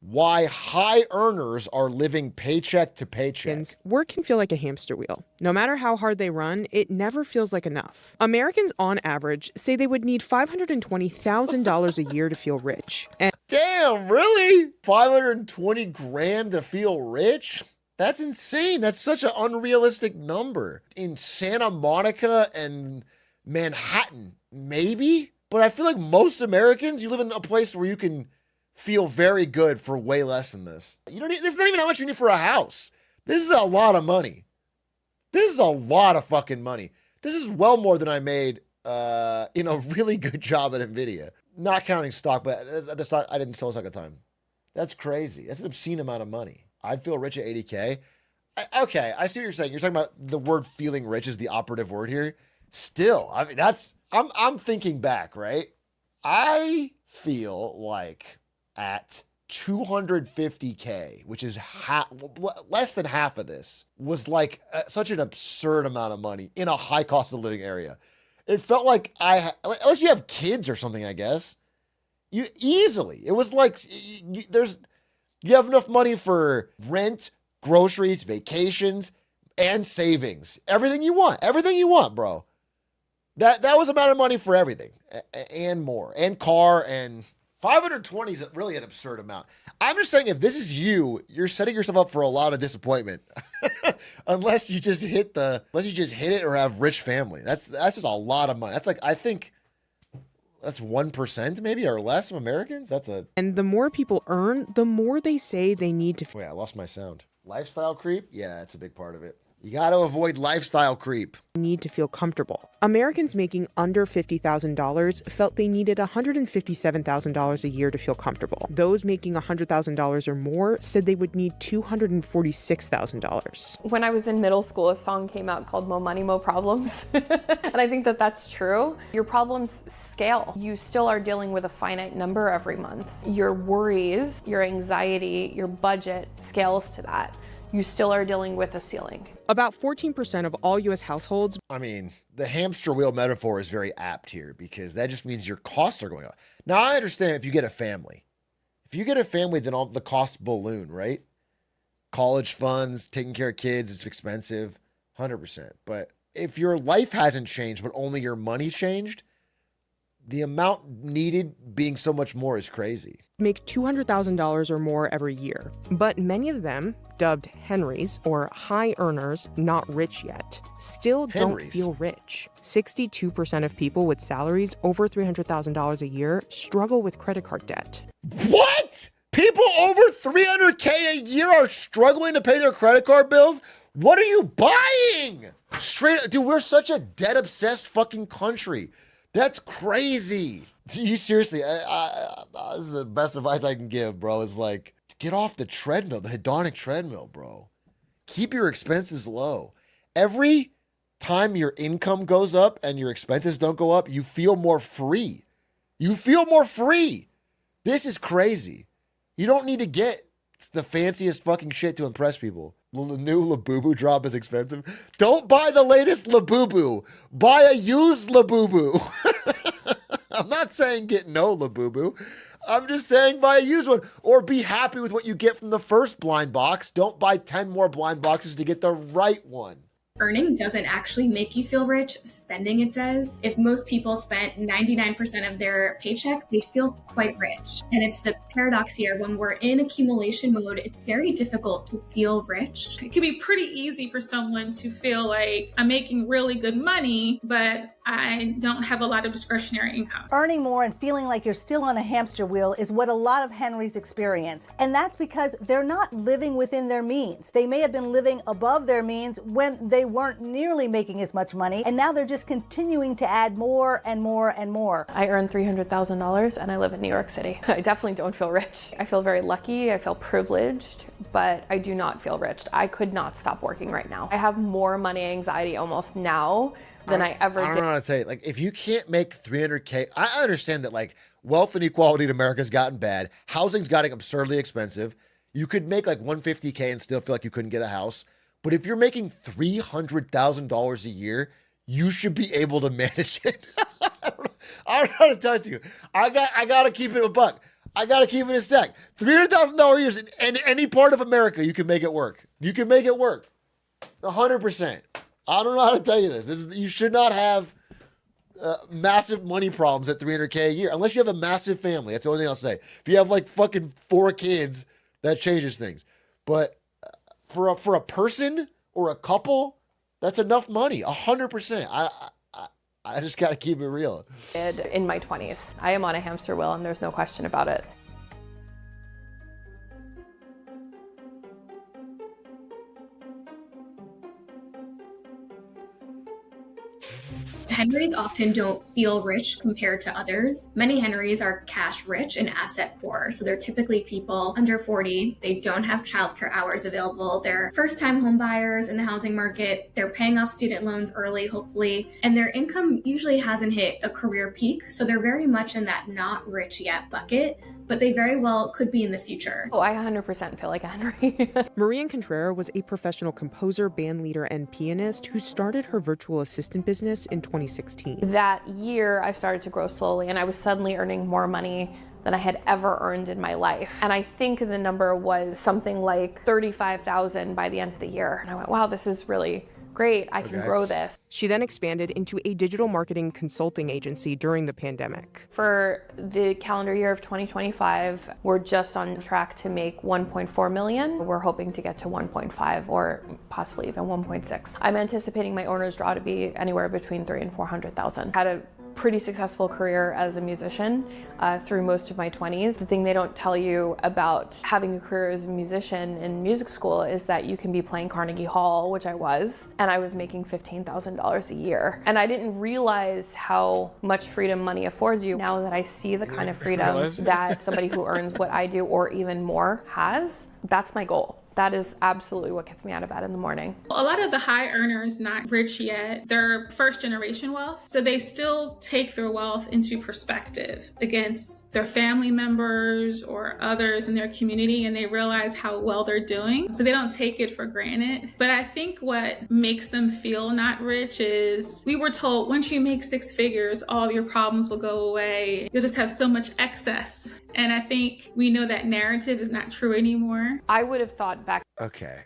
why high earners are living paycheck to paycheck. Work can feel like a hamster wheel. No matter how hard they run, it never feels like enough. Americans, on average, say they would need $520,000 a year to feel rich. And Damn, really? 520 grand to feel rich? That's insane. That's such an unrealistic number. In Santa Monica and Manhattan, maybe? But I feel like most Americans, you live in a place where you can feel very good for way less than this. You don't need, this is not even how much you need for a house. This is a lot of money. This is a lot of fucking money. This is well more than I made in a really good job at NVIDIA. Not counting stock, but the stock, I didn't sell stock at the time. That's crazy. That's an obscene amount of money. I'd feel rich at 80K. Okay, I see what you're saying. You're talking about the word feeling rich is the operative word here. Still, I mean, I'm thinking back, right? I feel like at 250K, which is less than half of this, was like such an absurd amount of money in a high cost of living area. It felt like unless you have kids or something, I guess, it was like you have enough money for rent, groceries, vacations, and savings. Everything you want, bro. That was amount of money for everything and more, and car, and 520 is really an absurd amount. I'm just saying, if this is you're setting yourself up for a lot of disappointment, unless you just hit it or have rich family. That's just a lot of money. That's like, I think that's 1% maybe or less of Americans. And the more people earn, the more they say they need to. Wait, I lost my sound. Lifestyle creep? Yeah, that's a big part of it. You got to avoid lifestyle creep. Need to feel comfortable. Americans making under $50,000 felt they needed $157,000 a year to feel comfortable. Those making $100,000 or more said they would need $246,000. When I was in middle school, a song came out called Mo Money, Mo Problems. And I think that that's true. Your problems scale. You still are dealing with a finite number every month. Your worries, your anxiety, your budget scales to that. You still are dealing with a ceiling. About 14% of all U.S. households. I mean, the hamster wheel metaphor is very apt here because that just means your costs are going up. Now, I understand if you get a family. If you get a family, then all the costs balloon, right? College funds, taking care of kids, it's expensive, 100%. But if your life hasn't changed, but only your money changed, the amount needed being so much more is crazy. Make $200,000 or more every year. But many of them, dubbed Henrys or high earners, not rich yet, still don't feel rich. 62% of people with salaries over $300,000 a year struggle with credit card debt. What? People over 300K a year are struggling to pay their credit card bills? What are you buying? Dude, we're such a debt-obsessed fucking country. That's crazy. You seriously, this is the best advice I can give, bro. Is like, get off the treadmill, the hedonic treadmill, bro. Keep your expenses low. Every time your income goes up and your expenses don't go up, you feel more free. You feel more free. This is crazy. You don't need to get the fanciest fucking shit to impress people. The new Labubu drop is expensive. Don't buy the latest Labubu. Buy a used Labubu. I'm not saying get no Labubu. I'm just saying buy a used one. Or be happy with what you get from the first blind box. Don't buy 10 more blind boxes to get the right one. Earning doesn't actually make you feel rich, spending it does. If most people spent 99% of their paycheck, they'd feel quite rich. And it's the paradox here, when we're in accumulation mode, it's very difficult to feel rich. It can be pretty easy for someone to feel like I'm making really good money, but I don't have a lot of discretionary income. Earning more and feeling like you're still on a hamster wheel is what a lot of Henrys experience. And that's because they're not living within their means. They may have been living above their means when they weren't nearly making as much money, and now they're just continuing to add more and more and more. I earn $300,000 and I live in New York City. I definitely don't feel rich. I feel very lucky, I feel privileged, but I do not feel rich. I could not stop working right now. I have more money anxiety almost now than I ever did. I don't know how to say it. Like, if you can't make 300K, I understand that like wealth inequality in America has gotten bad. Housing's gotten absurdly expensive. You could make like 150K and still feel like you couldn't get a house. But if you're making $300,000 a year, you should be able to manage it. I don't know how to tell it to you. I got to keep it a buck. I got to keep it in stack. $300,000 years in any part of America, you can make it work. You can make it work. 100%. I don't know how to tell you this. You should not have massive money problems at $300K a year, unless you have a massive family. That's the only thing I'll say. If you have like fucking 4 kids, that changes things. But for a person or a couple, that's enough money. 100%. I just got to keep it real. In my 20s, I am on a hamster wheel, and there's no question about it. Henrys often don't feel rich compared to others. Many Henrys are cash rich and asset poor. So they're typically people under 40. They don't have childcare hours available. They're first-time home buyers in the housing market. They're paying off student loans early, hopefully. And their income usually hasn't hit a career peak. So they're very much in that not rich yet bucket, but they very well could be in the future. Oh, I 100% feel like a Henry. Marian Contreras was a professional composer, band leader, and pianist who started her virtual assistant business in 2016. That year, I started to grow slowly, and I was suddenly earning more money than I had ever earned in my life. And I think the number was something like $35,000 by the end of the year. And I went, wow, this is really great. I can grow this. She then expanded into a digital marketing consulting agency during the pandemic. For the calendar year of 2025, we're just on track to make 1.4 million. We're hoping to get to 1.5 or possibly even 1.6. I'm anticipating my owner's draw to be anywhere between 300,000 and 400,000. Had a pretty successful career as a musician through most of my 20s. The thing they don't tell you about having a career as a musician in music school is that you can be playing Carnegie Hall, which I was, and I was making $15,000 a year. And I didn't realize how much freedom money affords you. Now that I see the kind of freedom that somebody who earns what I do or even more has, that's my goal. That is absolutely what gets me out of bed in the morning. A lot of the high earners, not rich yet, they're first generation wealth. So they still take their wealth into perspective against their family members or others in their community, and they realize how well they're doing. So they don't take it for granted. But I think what makes them feel not rich is we were told once you make 6 figures, all of your problems will go away. You'll just have so much excess. And I think we know that narrative is not true anymore. I would have thought back. Okay.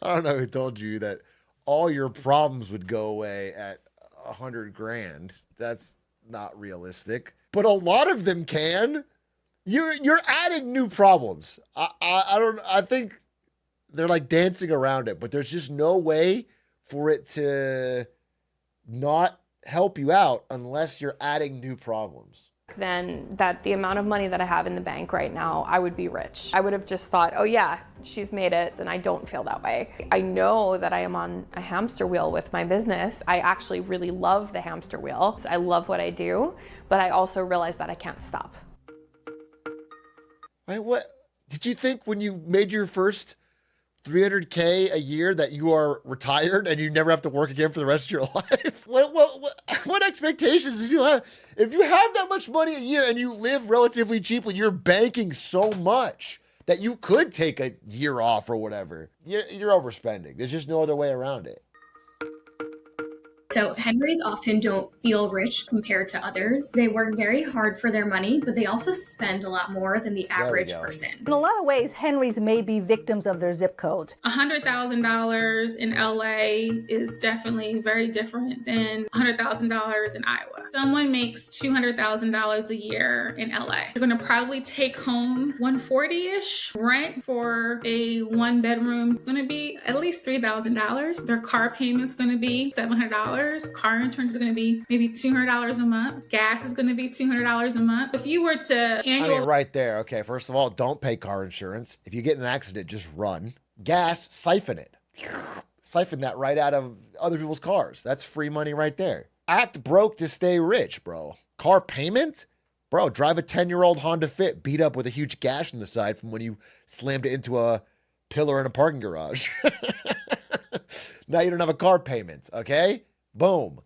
I don't know who told you that all your problems would go away at 100 grand. That's not realistic. But a lot of them can. You're adding new problems. I think they're like dancing around it, but there's just no way for it to not help you out unless you're adding new problems. Then that the amount of money that I have in the bank right now, I would be rich. I would have just thought, oh yeah, she's made it, and I don't feel that way. I know that I am on a hamster wheel with my business. I actually really love the hamster wheel. I love what I do, but I also realize that I can't stop. Wait, what did you think when you made your first $300K a year that you are retired and you never have to work again for the rest of your life? What expectations did you have? If you have that much money a year and you live relatively cheaply, you're banking so much that you could take a year off or whatever. You're overspending. There's just no other way around it. So Henrys often don't feel rich compared to others. They work very hard for their money, but they also spend a lot more than the average person. In a lot of ways, Henrys may be victims of their zip codes. $100,000 in LA is definitely very different than $100,000 in Iowa. Someone makes $200,000 a year in LA. They're going to probably take home $140-ish. Rent for a 1-bedroom is going to be at least $3,000. Their car payment's going to be $700. Car insurance is going to be maybe $200 a month. Gas is going to be $200 a month. If you were to right there. Okay, first of all, don't pay car insurance. If you get in an accident, just run. Gas, siphon it. Siphon that right out of other people's cars. That's free money right there. Act broke to stay rich, bro. Car payment? Bro, drive a 10-year-old Honda Fit beat up with a huge gash in the side from when you slammed it into a pillar in a parking garage. Now you don't have a car payment, okay? Boom.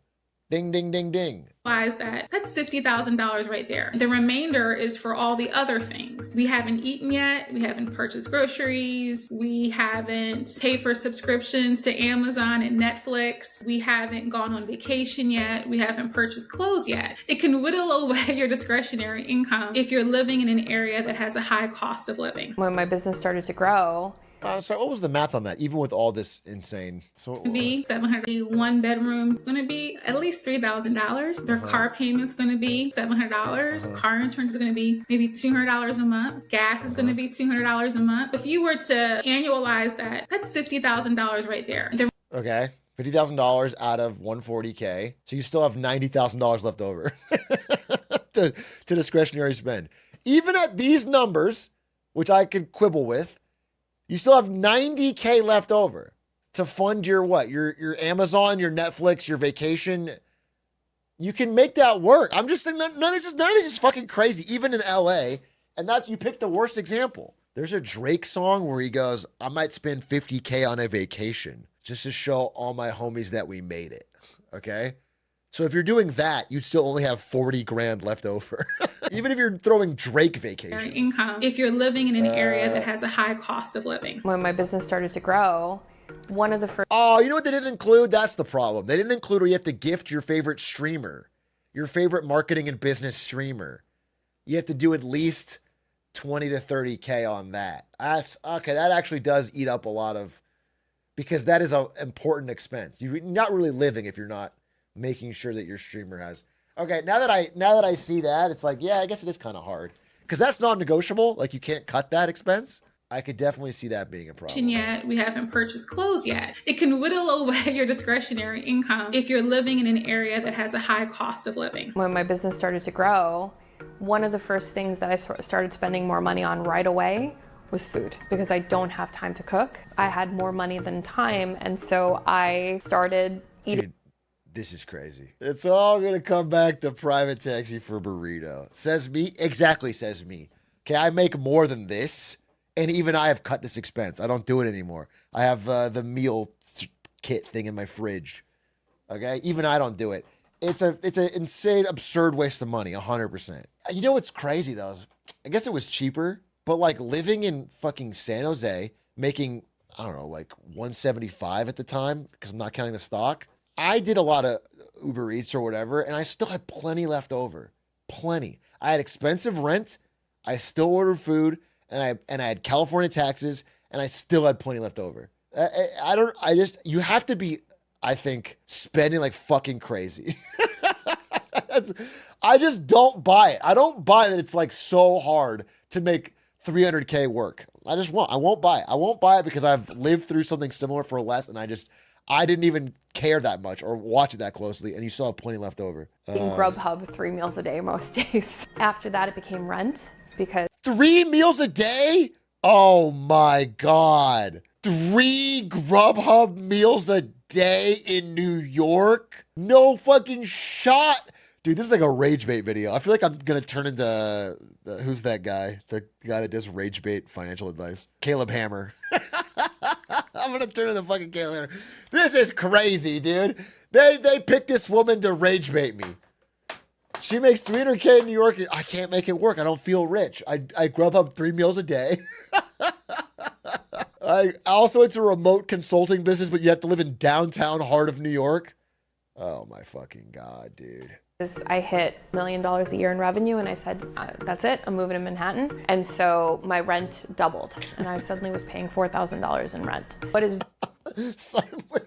Ding, ding, ding, ding. That's $50,000 right there. The remainder is for all the other things. We haven't eaten yet. We haven't purchased groceries. We haven't paid for subscriptions to Amazon and Netflix. We haven't gone on vacation yet. We haven't purchased clothes yet. It can whittle away your discretionary income if you're living in an area that has a high cost of living. When my business started to grow, Sorry, what was the math on that? Even with all this insane, so be $700. One bedroom is going to be at least $3,000. Their car payment's going to be $700. Car insurance is going to be maybe $200 a month. Gas is going to be $200 a month. If you were to annualize that, that's $50,000 right there. Okay, $50,000 out of $140K, so you still have $90,000 left over to discretionary spend. Even at these numbers, which I could quibble with, you still have $90K left over to fund your what? Your Amazon, your Netflix, your vacation. You can make that work. I'm just saying none of this is fucking crazy, even in LA. And you picked the worst example. There's a Drake song where he goes, I might spend $50K on a vacation just to show all my homies that we made it. Okay? So if you're doing that, you still only have 40 grand left over. Even if you're throwing Drake vacations. Income, if you're living in an area that has a high cost of living. when my business started to grow, one of the first... Oh, you know what they didn't include? That's the problem. They didn't include where you have to gift your favorite streamer, your favorite marketing and business streamer. You have to do at least 20 to 30K on that. That's okay. That actually does eat up a lot of, because that is an important expense. You're not really living if you're not making sure that your streamer has. Okay, now that I see that, it's like, yeah, I guess it is kind of hard because that's non-negotiable. Like you can't cut that expense. I could definitely see that being a problem. Yet we haven't purchased clothes yet. It can whittle away your discretionary income if you're living in an area that has a high cost of living. When my business started to grow, one of the first things that I started spending more money on right away was food, because I don't have time to cook. I had more money than time, and so I started eating. Dude, this is crazy. It's all going to come back to private taxi for burrito. Says me. Exactly, says me. Okay, I make more than this, and even I have cut this expense. I don't do it anymore. I have the meal kit thing in my fridge. Okay, even I don't do it. It's an insane, absurd waste of money, 100%. You know what's crazy, though? I guess it was cheaper, but like living in fucking San Jose, making, I don't know, like $175 at the time, because I'm not counting the stock. I did a lot of Uber Eats or whatever, and I still had plenty left over. Plenty. I had expensive rent. I still ordered food, and I had California taxes, and I still had plenty left over. You have to be, I think, spending like fucking crazy. I just don't buy it. I don't buy that it's like so hard to make 300K work. I won't buy it. I won't buy it because I've lived through something similar for less, and I didn't even care that much or watch it that closely, and you still have plenty left over. Eating GrubHub 3 meals a day most days. After that, it became rent, because 3 meals a day? Oh my God. 3 GrubHub meals a day in New York? No fucking shot. Dude, this is like a rage bait video. I feel like I'm going to turn into, who's that guy? The guy that does rage bait financial advice. Caleb Hammer. I'm going to turn into fucking Caleb Hammer. This is crazy, dude. They picked this woman to rage bait me. She makes $300K in New York. I can't make it work. I don't feel rich. I GrubHub 3 meals a day. It's a remote consulting business, but you have to live in downtown heart of New York. Oh my fucking God, dude. I hit $1 million a year in revenue, and I said, that's it, I'm moving to Manhattan. And so my rent doubled, and I suddenly was paying $4,000 in rent. What is... Suddenly?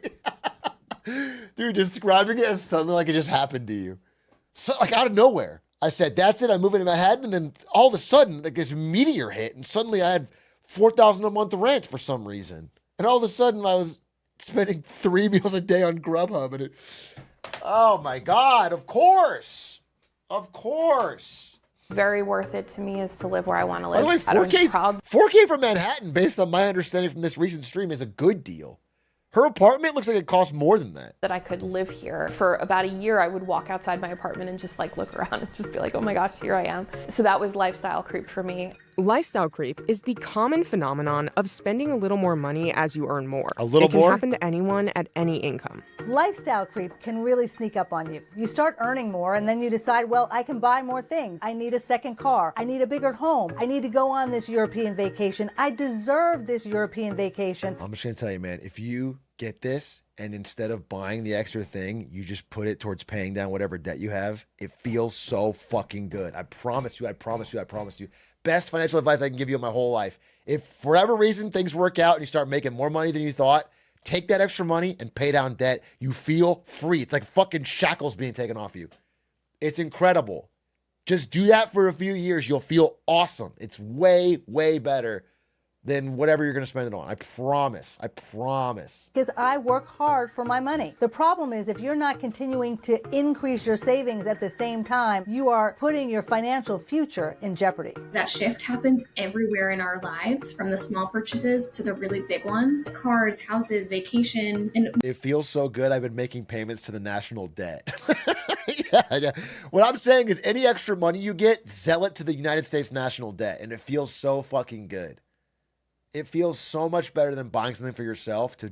Dude, describing it as suddenly like it just happened to you. So, like out of nowhere. I said, that's it, I'm moving to Manhattan, and then all of a sudden, like this meteor hit, and suddenly I had $4,000 a month rent for some reason. And all of a sudden, I was spending 3 meals a day on GrubHub, and oh my God, of course. Of course. Very worth it to me is to live where I want to live. By the way, 4K from Manhattan, based on my understanding from this recent stream, is a good deal. Her apartment looks like it costs more than that. That I could live here. For about a year, I would walk outside my apartment and just like look around and just be like, oh my gosh, here I am. So that was lifestyle creep for me. Lifestyle creep is the common phenomenon of spending a little more money as you earn more. A little more? It can more? happen to anyone at any income. Lifestyle creep can really sneak up on you. You start earning more and then you decide, well, I can buy more things. I need a second car. I need a bigger home. I need to go on this European vacation. I deserve this European vacation. I'm just going to tell you, man, if you get this and instead of buying the extra thing, you just put it towards paying down whatever debt you have, it feels so fucking good. I promise you, I promise you, I promise you. Best financial advice I can give you in my whole life. If for whatever reason things work out and you start making more money than you thought, take that extra money and pay down debt. You feel free. It's like fucking shackles being taken off you. It's incredible. Just do that for a few years. You'll feel awesome. It's way, way better than whatever you're going to spend it on. I promise. I promise. Because I work hard for my money. The problem is if you're not continuing to increase your savings at the same time, you are putting your financial future in jeopardy. That shift happens everywhere in our lives, from the small purchases to the really big ones. Cars, houses, vacation. And it feels so good. I've been making payments to the national debt. Yeah. What I'm saying is any extra money you get, sell it to the United States national debt. And it feels so fucking good. It feels so much better than buying something for yourself to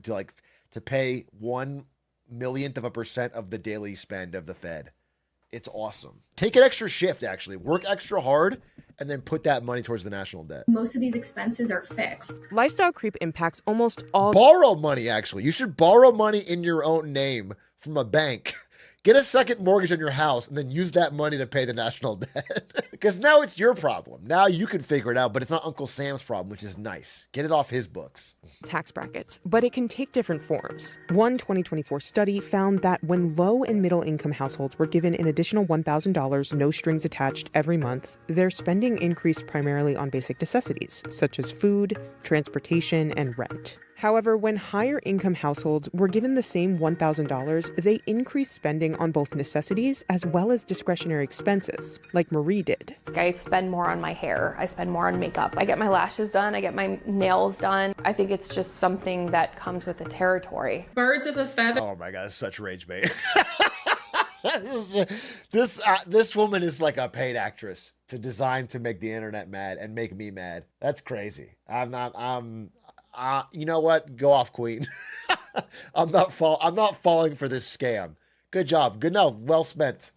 pay 1/1,000,000% of the daily spend of the Fed. It's awesome. Take an extra shift, actually. Work extra hard and then put that money towards the national debt. most of these expenses are fixed. Lifestyle creep impacts almost all. Borrow money, actually. You should borrow money in your own name from a bank. Get a second mortgage on your house and then use that money to pay the national debt. Because now it's your problem. Now you can figure it out, but it's not Uncle Sam's problem, which is nice. Get it off his books. Tax brackets, but it can take different forms. One 2024 study found that when low and middle income households were given an additional $1,000, no strings attached every month, their spending increased primarily on basic necessities, such as food, transportation, and rent. However, when higher income households were given the same $1,000, they increased spending on both necessities as well as discretionary expenses, like Marie did. I spend more on my hair. I spend more on makeup. I get my lashes done. I get my nails done. I think it's just something that comes with the territory. Birds of a feather. Oh my God, it's such rage bait. This woman is like a paid actress designed to make the internet mad and make me mad. That's crazy. You know what? Go off, Queen. I'm not falling for this scam. Good job. Good enough. Well spent.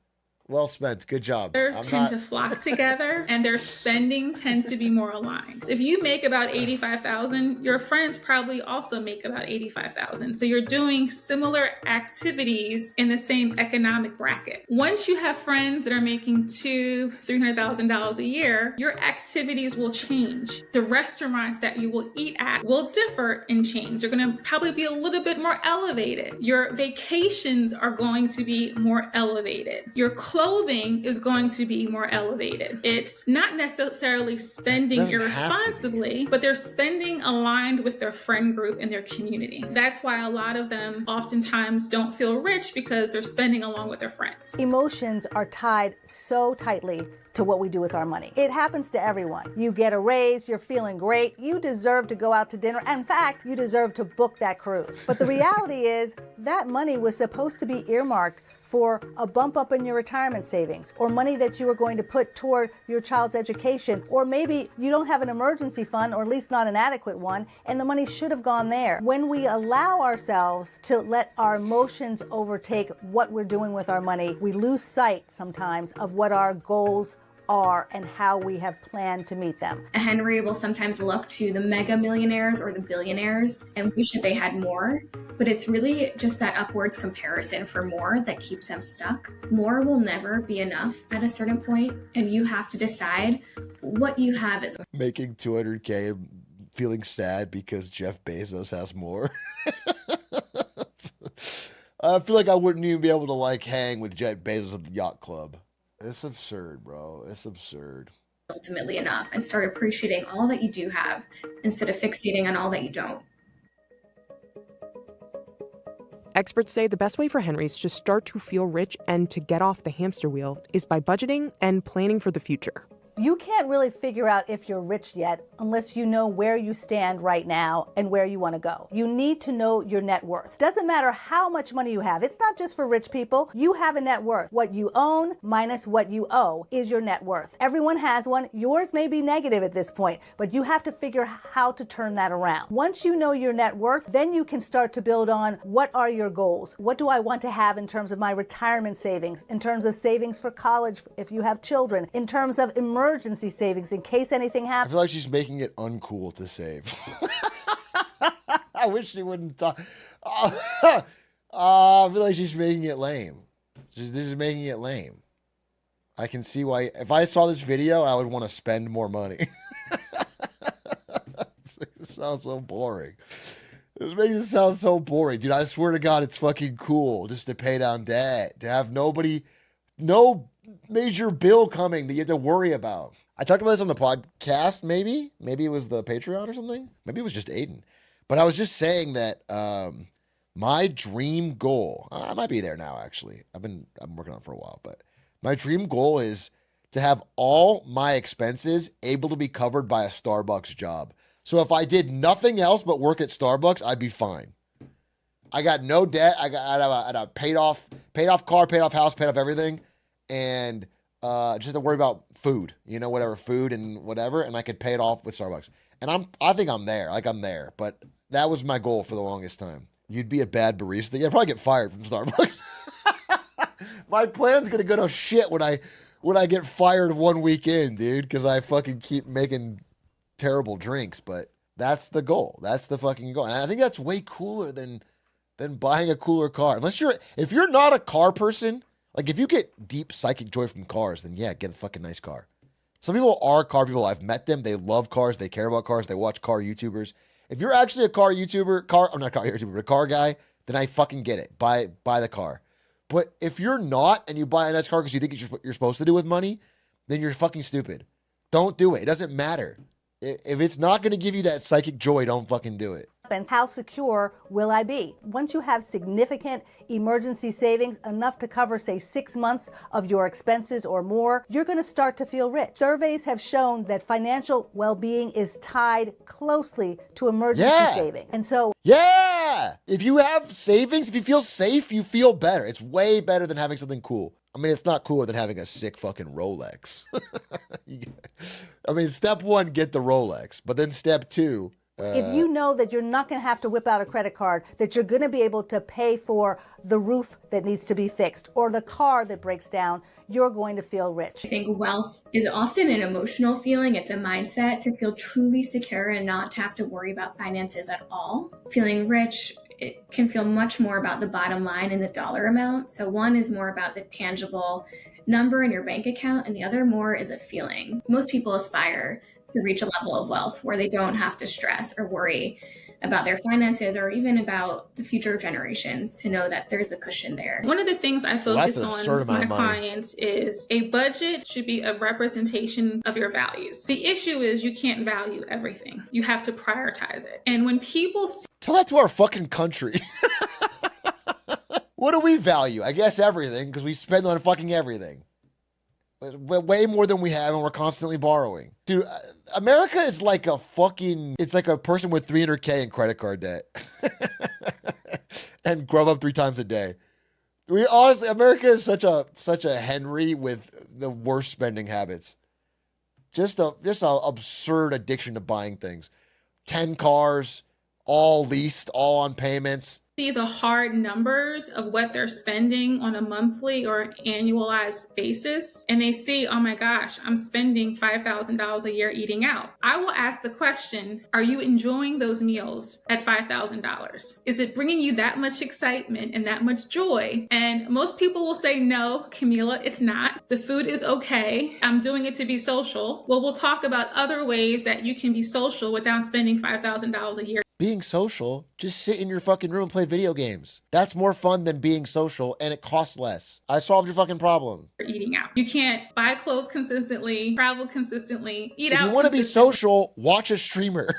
Well spent. Good job. They tend to flock together and their spending tends to be more aligned. If you make about $85,000, your friends probably also make about $85,000. So you're doing similar activities in the same economic bracket. Once you have friends that are making $200,000-$300,000 a year, your activities will change. The restaurants that you will eat at will differ and change. They're going to probably be a little bit more elevated. Your vacations are going to be more elevated. Your clothing is going to be more elevated. It's not necessarily spending irresponsibly, but they're spending aligned with their friend group and their community. That's why a lot of them oftentimes don't feel rich, because they're spending along with their friends. Emotions are tied so tightly to what we do with our money. It happens to everyone. You get a raise, you're feeling great, you deserve to go out to dinner. In fact, you deserve to book that cruise. But the reality is that money was supposed to be earmarked for a bump up in your retirement savings, or money that you were going to put toward your child's education, or maybe you don't have an emergency fund, or at least not an adequate one, and the money should have gone there. When we allow ourselves to let our emotions overtake what we're doing with our money, we lose sight sometimes of what our goals are and how we have planned to meet them. A Henry will sometimes look to the mega millionaires or the billionaires and wish that they had more, but it's really just that upwards comparison for more that keeps them stuck. More will never be enough at a certain point, and you have to decide what you have is making $200K and feeling sad because Jeff Bezos has more. I feel like I wouldn't even be able to hang with Jeff Bezos at the yacht club. It's absurd, bro. It's absurd. Ultimately enough, and start appreciating all that you do have instead of fixating on all that you don't. Experts say the best way for Henrys to start to feel rich and to get off the hamster wheel is by budgeting and planning for the future. You can't really figure out if you're rich yet unless you know where you stand right now and where you want to go. You need to know your net worth. Doesn't matter how much money you have. It's not just for rich people. You have a net worth. What you own minus what you owe is your net worth. Everyone has one. Yours may be negative at this point, but you have to figure how to turn that around. Once you know your net worth, then you can start to build on what are your goals? What do I want to have in terms of my retirement savings, in terms of savings for college if you have children, in terms of emergency savings in case anything I happens. feel like she's making it uncool to save. I wish she wouldn't talk. I feel like she's making it lame. This is making it lame. I can see why. If I saw this video, I would want to spend more money. This makes it sound so boring. This makes it sound so boring. Dude, I swear to God, it's fucking cool just to pay down debt, to have no major bill coming that you have to worry about. I talked about this on the podcast, maybe. Maybe it was the Patreon or something. Maybe it was just Aiden. But I was just saying that my dream goal, I might be there now, actually. I'm working on it for a while, but my dream goal is to have all my expenses able to be covered by a Starbucks job. So if I did nothing else but work at Starbucks, I'd be fine. I got no debt. I had a paid off car, paid off house, paid off everything. And just have to worry about food, whatever food and whatever, and I could pay it off with Starbucks. And I think I'm there, I'm there. But that was my goal for the longest time. You'd be a bad barista. You'd probably get fired from Starbucks. My plan's gonna go to shit when I get fired one week in, dude, because I fucking keep making terrible drinks. But that's the goal. That's the fucking goal. And I think that's way cooler than buying a cooler car. If you're not a car person. Like, if you get deep psychic joy from cars, then yeah, get a fucking nice car. Some people are car people. I've met them. They love cars. They care about cars. They watch car YouTubers. If you're actually a car guy, then I fucking get it. Buy the car. But if you're not, and you buy a nice car because you think it's what you're supposed to do with money, then you're fucking stupid. Don't do it. It doesn't matter. If it's not going to give you that psychic joy, don't fucking do it. And how secure will I be? Once you have significant emergency savings, enough to cover, say, 6 months of your expenses or more, you're going to start to feel rich. Surveys have shown that financial well-being is tied closely to emergency savings. And so, if you have savings, if you feel safe, you feel better. It's way better than having something cool. I mean, it's not cooler than having a sick fucking Rolex. Step one, get the Rolex. But then step two, if you know that you're not going to have to whip out a credit card, that you're going to be able to pay for the roof that needs to be fixed or the car that breaks down, you're going to feel rich. I think wealth is often an emotional feeling. It's a mindset to feel truly secure and not to have to worry about finances at all. Feeling rich, it can feel much more about the bottom line and the dollar amount. So one is more about the tangible number in your bank account, and the other more is a feeling. Most people aspire to reach a level of wealth where they don't have to stress or worry about their finances or even about the future generations, to know that there's a cushion there. One of the things I focus on with my clients is a budget should be a representation of your values. The issue is you can't value everything. You have to prioritize it. And when people tell that to our fucking country. What do we value? I guess everything, because we spend on fucking everything. Way more than we have, and we're constantly borrowing. Dude, America is like it's like a person with $300K in credit card debt. And GrubHub 3 times a day. America is such a Henry with the worst spending habits. Just a absurd addiction to buying things. 10 cars, all leased, all on payments. See the hard numbers of what they're spending on a monthly or annualized basis, and they see, oh my gosh, I'm spending $5,000 a year eating out. I will ask the question, are you enjoying those meals at $5,000? Is it bringing you that much excitement and that much joy? And most people will say, no, Camila, it's not. The food is okay. I'm doing it to be social. Well, we'll talk about other ways that you can be social without spending $5,000 a year. Being social, just sit in your fucking room and play video games. That's more fun than being social, and it costs less. I solved your fucking problem. Eating out. You can't buy clothes consistently, travel consistently, eat out. If you want to be social, watch a streamer.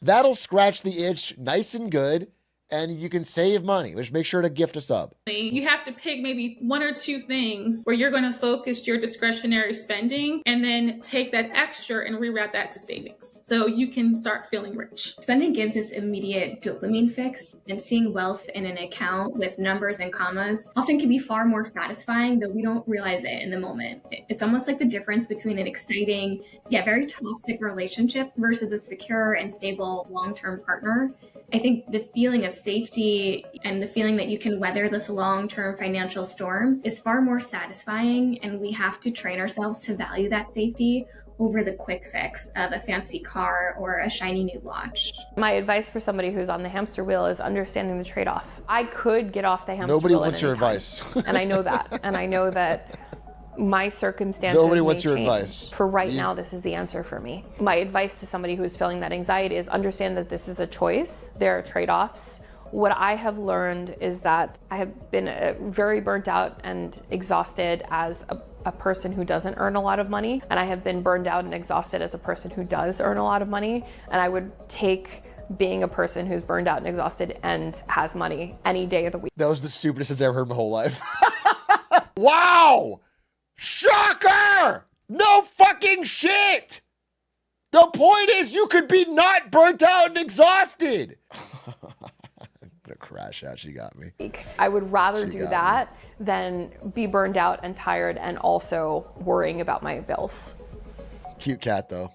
That'll scratch the itch nice and good, and you can save money. Just make sure to gift a sub. You have to pick maybe 1 or 2 things where you're going to focus your discretionary spending and then take that extra and reroute that to savings so you can start feeling rich. Spending gives this immediate dopamine fix, and seeing wealth in an account with numbers and commas often can be far more satisfying, though we don't realize it in the moment. It's almost like the difference between an exciting yet very toxic relationship versus a secure and stable long-term partner. I think the feeling of safety and the feeling that you can weather this long-term financial storm is far more satisfying, and we have to train ourselves to value that safety over the quick fix of a fancy car or a shiny new watch. My advice for somebody who's on the hamster wheel is understanding the trade-off. I could get off the hamster Nobody wheel wants your advice. And I know that. And I know that my circumstances Nobody may wants your change. advice. For right now, this is the answer for me. My advice to somebody who's feeling that anxiety is understand that this is a choice. There are trade-offs. What I have learned is that I have been very burnt out and exhausted as a person who doesn't earn a lot of money. And I have been burned out and exhausted as a person who does earn a lot of money. And I would take being a person who's burned out and exhausted and has money any day of the week. That was the stupidest I've ever heard in my whole life. Wow! Shocker! No fucking shit! The point is you could be not burnt out and exhausted. I'm gonna crash out. She got me. I would rather do that than be burned out and tired and also worrying about my bills. Cute cat though.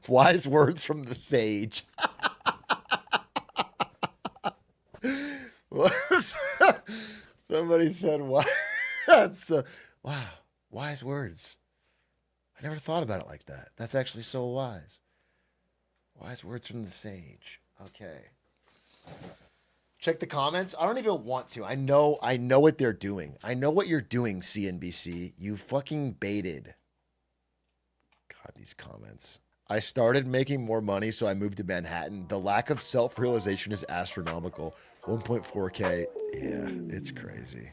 Wise words from the sage. Somebody said, "Wow, that's wow, wise words." I never thought about it like that. That's actually so wise. Wise words from the sage. Okay. Check the comments. I don't even want to. I know what they're doing. I know what you're doing, CNBC. You fucking baited. God, these comments. I started making more money, so I moved to Manhattan. The lack of self-realization is astronomical. 1.4K. Yeah, it's crazy.